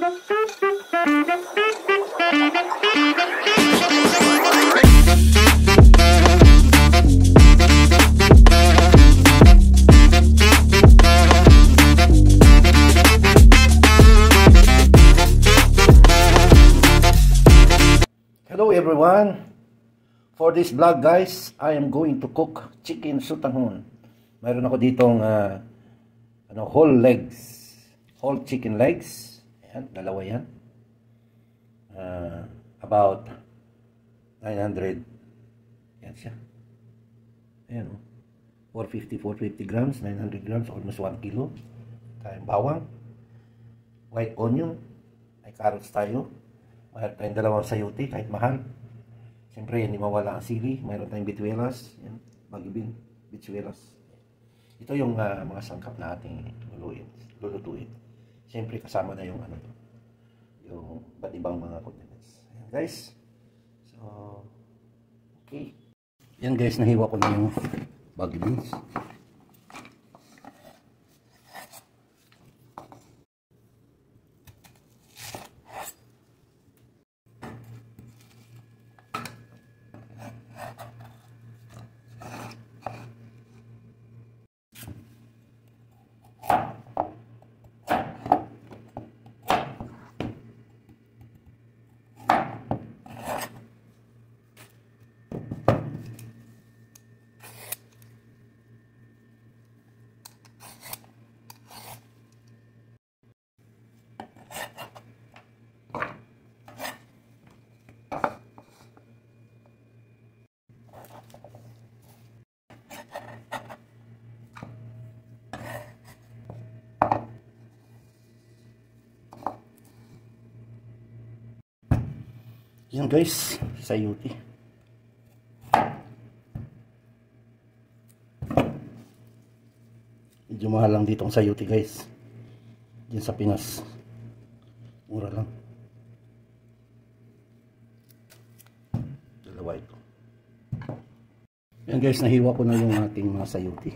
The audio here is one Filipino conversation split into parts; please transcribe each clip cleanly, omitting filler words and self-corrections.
Hello everyone. For this vlog guys, I am going to cook chicken sotanghon. Mayroon ako ditong whole chicken legs. Ayan, dalawa yan. About 900. Yan siya. Ayan o. 450 grams, 900 grams, almost 1 kilo. Tayong bawang. White onion. May carrots tayo. Mayroon tayong dalawang sayote, kahit mahal. Siyempre, hindi mawala ang sili. Mayroon tayong bituelas. Yan, magibin, bituelas. Ito yung mga sangkap na ating lulutuin. Siyempre, kasama na yung yung ba't ibang mga condiments. Ayan, guys. So, okay. Yan guys, nahiwa ko na yung baggy beans. Yan guys, sayote. Medyo mahal lang dito ang sayote guys. Diyan sa Pinas. Mura lang. Dalawa ito. Yan guys, nahiwa ko na yung ating mga sayote.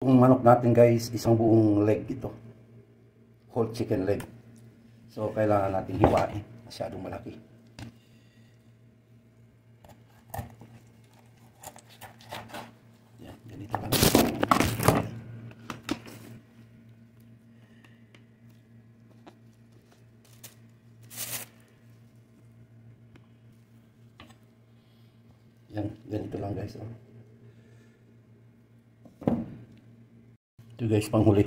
Yung manok natin guys, isang buong leg ito. Whole chicken leg. So, kailangan natin hiwain. Masyadong malaki. Yan, ganito lang. Yan, ganito lang guys. Ito guys, panghuli.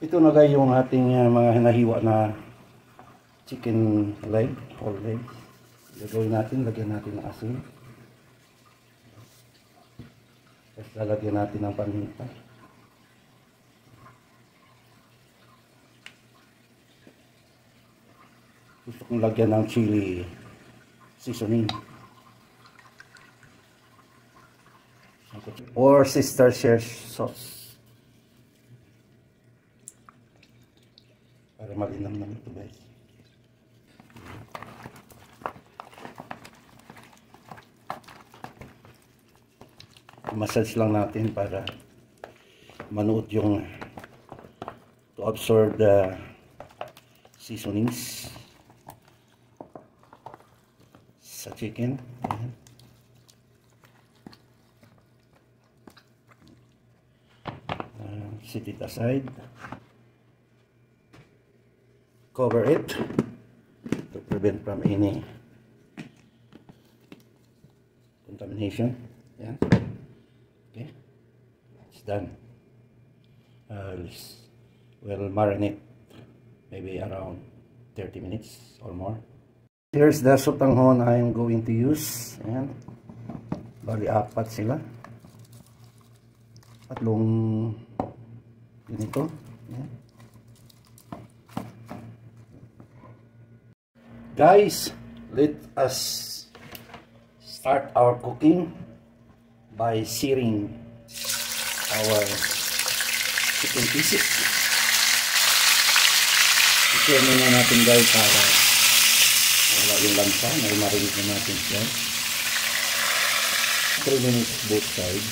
Ito na guys yung ating mga nahiwa na chicken leg, whole leg. Gagawin natin, lagyan natin ng asin. Tapos lalagyan natin ng paminta. Gusto kong lagyan ng chili seasoning. Or Worcestershire sauce. Para malinam naman ito guys. Massage lang natin para manuot yung to absorb the seasonings sa chicken. Ayan. Set it aside, cover it to prevent from any contamination. Ayan. Okay, it's done. We'll marinate maybe around 30 minutes or more. Here's the sotanghon I'm going to use. Ayan. Bali, apat sila. Tatlong ganito. Ayan. Guys, let us start our cooking by searing our chicken pieces. I-sear muna natin guys para wala yung lansa. Marinig na natin siya. 3 minutes both sides.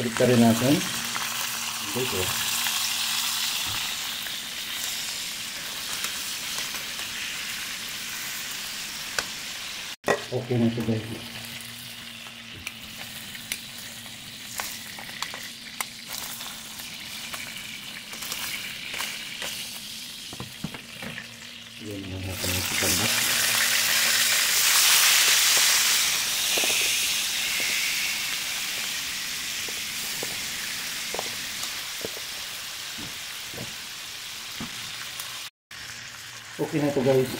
Balik ka rin natin. Dito. Okay na ito guys. Yan na natin yung chicken back. Okay na ito guys.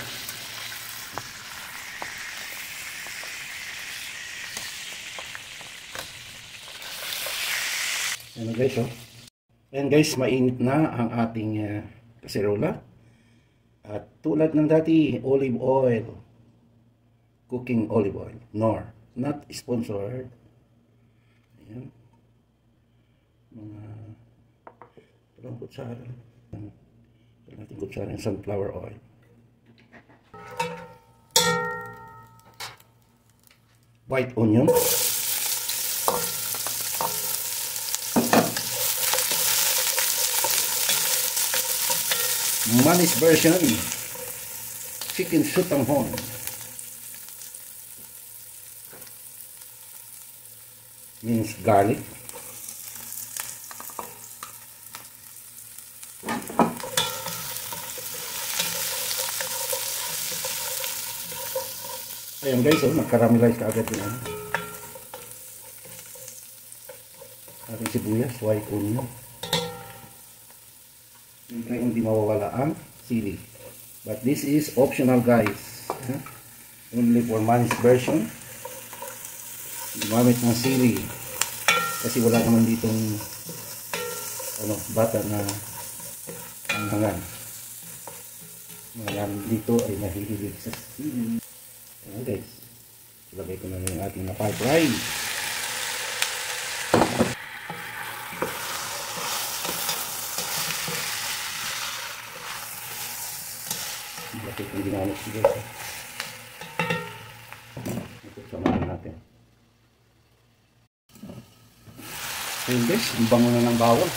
Ayan guys, oh. Ayan guys, mainit na ang ating kaserola. At tulad ng dati, olive oil. Cooking olive oil. Nor. Not sponsored. Ayan. Mga talang kutsara. Talang natin kutsara ng sunflower oil. White onion. Manis version, chicken sutanghon. Minced garlic. Ayan guys, oh, nag-caramelize ka agad yun. Ating sibuyas, white onion. Siyempre hindi mawawala ang sili. But this is optional guys. Only for Manis version. Gumamit ng sili. Kasi wala naman ditong bata na hanghangan. Marami dito ay nahihilig sa sili. Ayan guys. Ilagay ko na yung ating na-fried rice. Bakit yung ginamit ko guys. Ito samahan natin. Ayun guys, ang bango na ng bawang.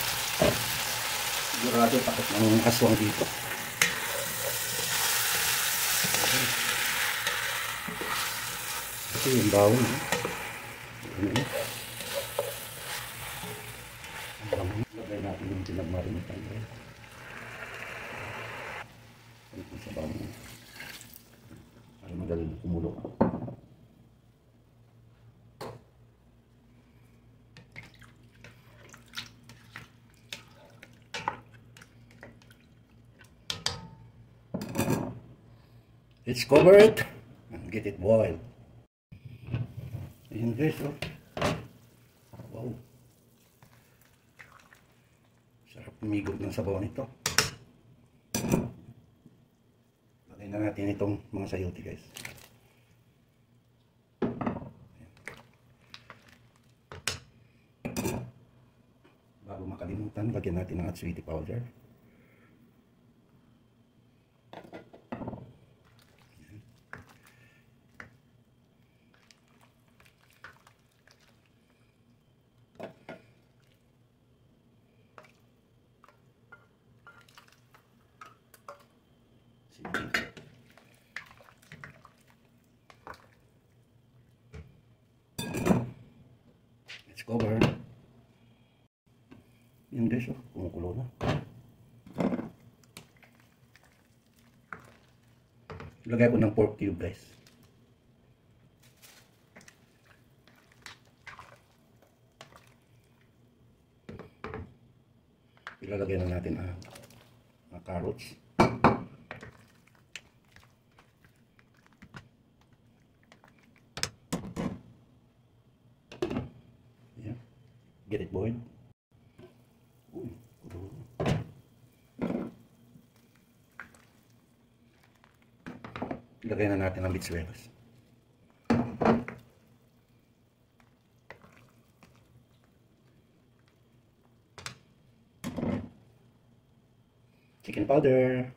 Sigurado takot ng aswang dito. Ito yung bawang. Lagay natin yung pinagmarinitan guys. Ito sa bawang. Para magaling kumulo. Let's cover it and get it boiled. Ayan guys, oh. Wow. Sarap umigop ng sabaw nito. Lagay na natin itong mga sayote guys. Bago makalimutan, lagyan natin ng atswiti powder. Let's cover. Yan guys, oh, kumukulo na. Lagay ko ng pork cube guys. Ilalagay na natin ang carrots. Yeah. Get it boiled. Ilagay na natin ang bitsuelas. Chicken powder,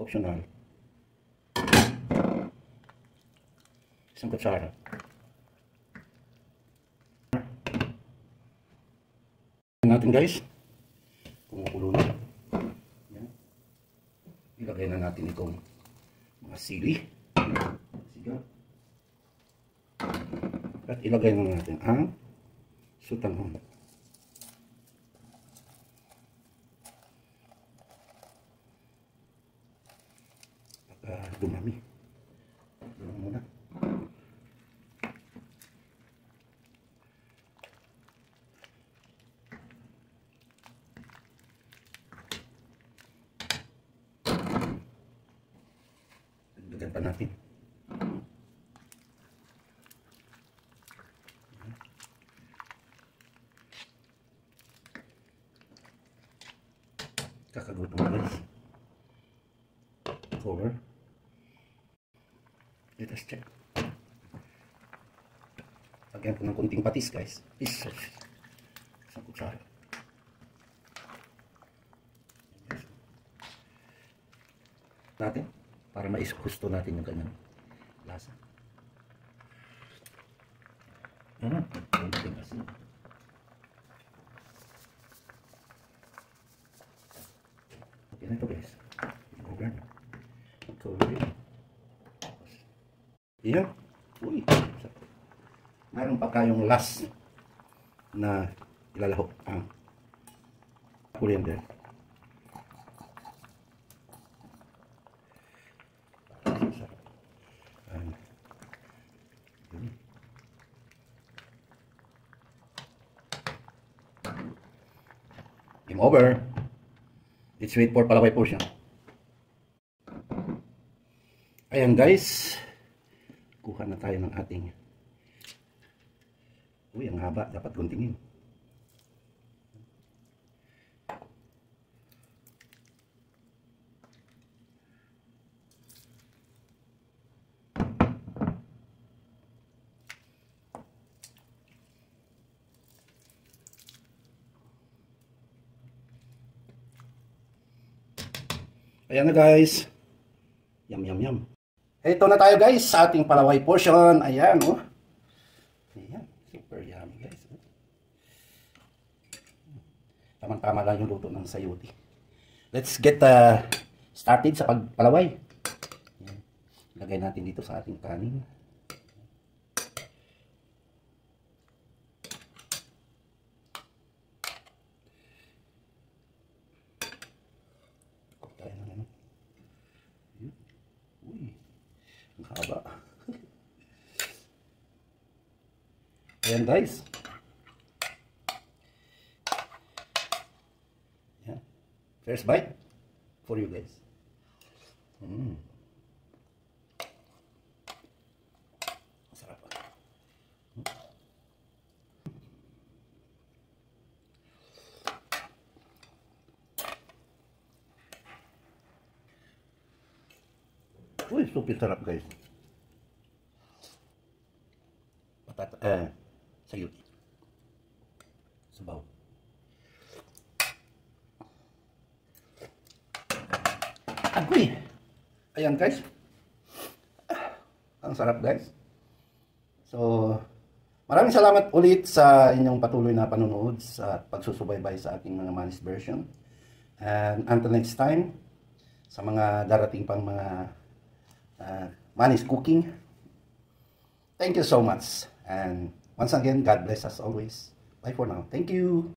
optional. Isang kutsara. Natin guys, kumukulo na. Yan. Ilagay na natin itong mga sili. Siga. At ilagay na natin ang sutanghon. Dumami. Dumami muna. Dagdagan pa natin. Kakagutom guys. Cover. Let us check. Lagyan ko ng kunting patis guys. Isang kutsara. Natin para maisgusto natin yung kanyang lasa. Kunting asin. Okay na ito guys. Cover na. Cover it. Yan. Uy. Mayroon pa kayong last na ilalahok ang coriander. Game over. Let's wait for palaway portion. Ayan guys. Kuha na tayo ng ating. Uy, ang haba. Dapat guntingin. Ayan na guys. Yum, yum, yum. Ito na tayo guys sa ating palaway portion. Ayan, oh. Ayan, super yummy guys. Tamang-tama lang yung luto ng sayuti. Let's get started sa pagpalaway. Ayan. Lagay natin dito sa ating kanin. Haba. Ayan guys. Yeah. First bite for you guys. Masarap. Uy, super sarap guys. Sayuti. Sabaw. Agoy. Ayan guys. Ang sarap guys. So, maraming salamat ulit sa inyong patuloy na panonood sa pagsusubaybay sa ating mga Manis version. And until next time, sa mga darating pang mga Manis cooking. Thank you so much. And once again, God bless us always. Bye for now. Thank you.